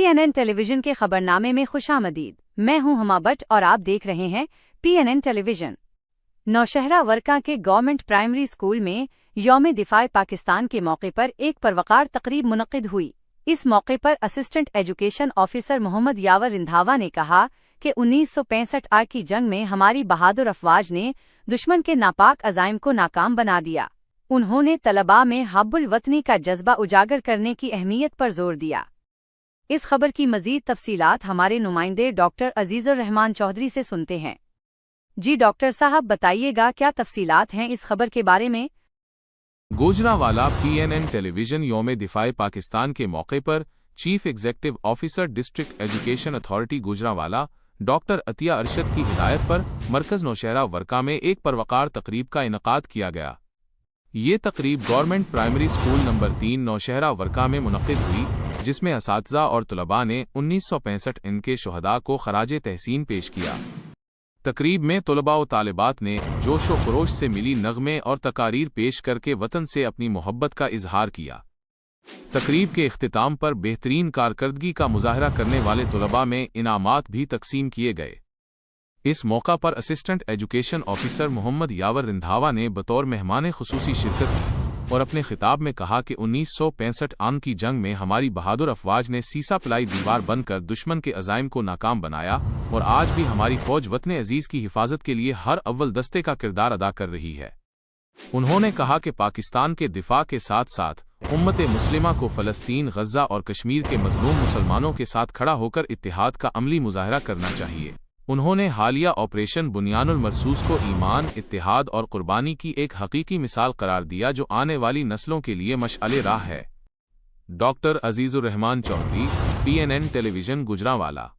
PNN television के खबरनामे में खुशामदीद। मैं हूं हुमा बट और आप देख रहे हैं PNN टेलीविजन। नौशहरा वर्का के गवर्नमेंट प्राइमरी स्कूल में यौम दिफाए पाकिस्तान के मौके पर एक परवकार तकरीब मुनक्किद हुई। इस मौके पर असिस्टेंट एजुकेशन ऑफिसर मोहम्मद यावर रिंधावा ने कहा कि 1965 की जंग में हमारी बहादुर अफवाज ने दुश्मन के नापाक अज़ाइम को नाकाम बना दिया। उन्होंने तलबा में हब्बुल वतनी का जज्बा उजागर करने की अहमियत पर जोर दिया। इस खबर की मजीद तफसीलात हमारे नुमाइंदे डॉक्टर अजीजुर रहमान चौधरी से सुनते हैं। जी डॉक्टर साहब, बताइएगा क्या तफसीलात हैं इस खबर के बारे में। गुजरांवाला PNN टेलीविजन यौम दिफाए पाकिस्तान के मौके पर chief executive officer district education authority Gujranwala doctor Atiya Arshad की हिदायत पर मरकज नौशहरा वर्का में एक परवकार तकरीब का इनकाद किया गया। ये तकरीब government primary school number 3 Nowshera Virkan में मुनक्किद हुई, जिसमें असातिज़ा और तलबा ने 1965 इनके शुहदा को खराजे तहसीन पेश किया। तकरीब में तलबा व तालिबात ने जोश व खरोश से मिली नग़मे और तकारीर पेश करके वतन से अपनी मोहब्बत का इजहार किया। तकरीब के इख्तिताम पर बेहतरीन कारकर्दगी का मुजाहरा करने वाले तलबा में इनामात भी तकसीम किए गए। इस मौका पर असिस्टेंट एजुकेशन ऑफिसर मोहम्मद यावर रिंधावा ने बतौर मेहमान खुसूसी शिरकत की और अपने खिताब में कहा कि 1965 की जंग में हमारी बहादुर अफवाज ने सीसा पलाई दीवार बनकर दुश्मन के अज़ाइम को नाकाम बनाया और आज भी हमारी फौज वतन अजीज की हिफाजत के लिए हर अव्वल दस्ते का किरदार अदा कर रही है। उन्होंने कहा कि पाकिस्तान के दिफा के साथ साथ उम्मत मुस्लिमा को फ़लस्तीन, गज़ा और कश्मीर के मज़लूम मुसलमानों के साथ खड़ा होकर इत्तिहाद का अमली मुजाहरा करना चाहिए। उन्होंने हालिया ऑपरेशन बुनियानुल मरसूस को ईमान, इत्तिहाद और कुर्बानी की एक हकीकी मिसाल करार दिया जो आने वाली नस्लों के लिए मशअले राह है। Doctor Azizur Rahman Chaudhry, PNN television Gujranwala.